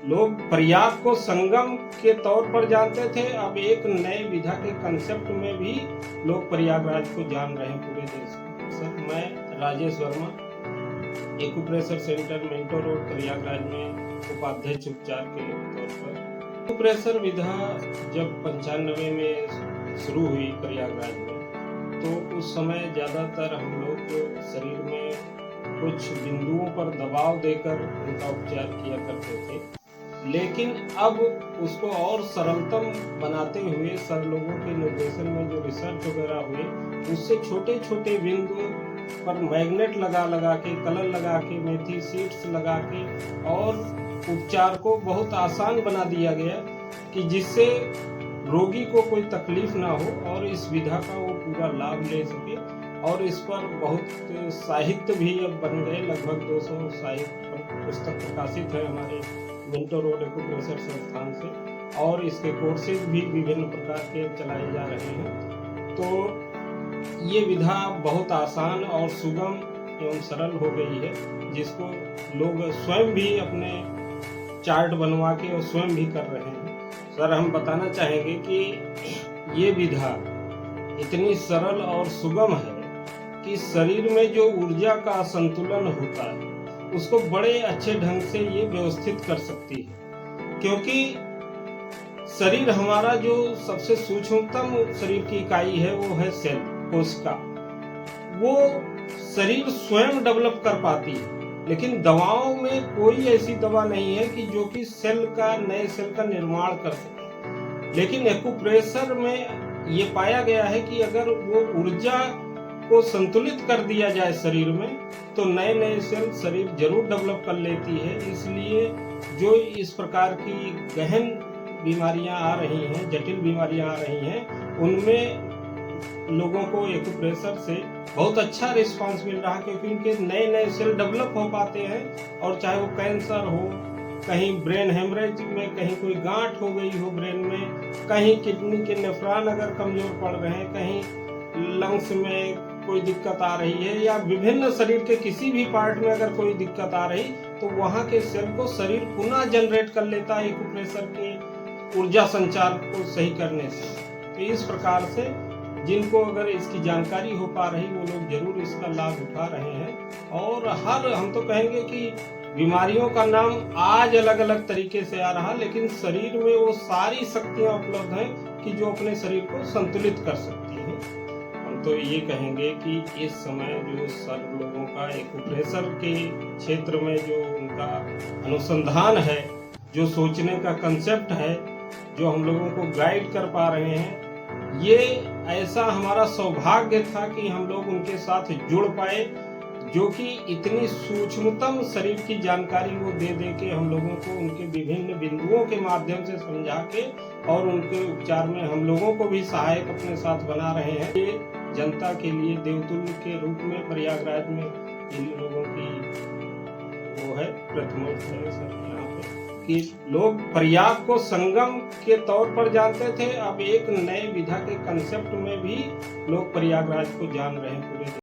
लोग प्रयाग को संगम के तौर पर जानते थे, अब एक नए विधा के कंसेप्ट में भी लोग प्रयागराज को जान रहे हैं पूरे देश में। सर, मैं Rajesh Verma, acupressure centre Minto road Prayagraj में उपाध्यक्ष उपचार के तौर पर। एक्यूप्रेशर विधा जब 95 में शुरू हुई प्रयागराज में, तो उस समय ज़्यादातर हम लोग शरीर में कुछ बिंदुओं पर दबाव देकर उनका उपचार किया करते थे, लेकिन अब उसको और सरलतम बनाते हुए सर लोगों के निर्देशन में जो रिसर्च वगैरह हुए, उससे छोटे छोटे बिंदु पर मैग्नेट लगा के, कलर लगा के, मेथी सीड्स लगा के और उपचार को बहुत आसान बना दिया गया कि जिससे रोगी को कोई तकलीफ ना हो और इस विधा का वो पूरा लाभ ले सके। और इस पर बहुत साहित्य भी अब बन गए, लगभग 200 साहित्य पुस्तक प्रकाशित है हमारे मिंटो रोड एक्यूप्रेशर संस्थान से, और इसके कोर्सेज भी विभिन्न प्रकार के चलाए जा रहे हैं। तो ये विधा बहुत आसान और सुगम एवं सरल हो गई है, जिसको लोग स्वयं भी अपने चार्ट बनवा के और स्वयं भी कर रहे हैं। सर, हम बताना चाहेंगे कि ये विधा इतनी सरल और सुगम है कि शरीर में जो ऊर्जा का असंतुलन होता है उसको बड़े अच्छे ढंग से ये व्यवस्थित कर सकती है, क्योंकि शरीर हमारा जो सबसे सूक्ष्मतम शरीर की इकाई है वो है सेल, कोशिका। वो शरीर स्वयं डेवलप कर पाती है, लेकिन दवाओं में कोई ऐसी दवा नहीं है कि जो कि नए सेल का निर्माण कर सके। लेकिन एक्यूप्रेशर में ये पाया गया है कि अगर वो ऊर्जा को संतुलित कर दिया जाए शरीर में, तो नए नए सेल शरीर जरूर डेवलप कर लेती है। इसलिए जो इस प्रकार की गहन बीमारियां आ रही हैं, जटिल बीमारियां आ रही हैं, उनमें लोगों को एक्यूप्रेशर से बहुत अच्छा रिस्पांस मिल रहा है, क्योंकि उनके नए नए सेल डेवलप हो पाते हैं। और चाहे वो कैंसर हो, कहीं ब्रेन हेमरेज में कहीं कोई गांठ हो गई हो ब्रेन में, कहीं किडनी के नेफ्रॉन अगर कमजोर पड़ रहे हैं, कहीं लंग्स में कोई दिक्कत आ रही है, या विभिन्न शरीर के किसी भी पार्ट में अगर कोई दिक्कत आ रही, तो वहां के सेल को शरीर पुनः जनरेट कर लेता है एक्यूप्रेशर के ऊर्जा संचार को सही करने से। तो इस प्रकार से जिनको अगर इसकी जानकारी हो पा रही, वो लोग जरूर इसका लाभ उठा रहे हैं। और हम तो कहेंगे कि बीमारियों का नाम आज अलग अलग तरीके से आ रहा, लेकिन शरीर में वो सारी शक्तियां उपलब्ध हैं कि जो अपने शरीर को संतुलित कर सकती हैं। हम तो ये कहेंगे कि इस समय जो सर लोगों का एक्यूप्रेशर के क्षेत्र में जो उनका अनुसंधान है, जो सोचने का कंसेप्ट है, जो हम लोगों को गाइड कर पा रहे हैं, ये ऐसा हमारा सौभाग्य था कि हम लोग उनके साथ जुड़ पाए, जो कि इतनी सूक्ष्मतम शरीर की जानकारी वो दे के हम लोगों को उनके विभिन्न बिंदुओं के माध्यम से समझा के और उनके उपचार में हम लोगों को भी सहायक अपने साथ बना रहे हैं। ये जनता के लिए देवतुल्य के रूप में प्रयागराज में इन लोगों की वो है प्रथमोत्थ है सर यहाँ पे, कि लोग प्रयाग को संगम के तौर पर जानते थे, अब एक नए विधा के कंसेप्ट में भी लोग प्रयागराज को जान रहे हैं पूरे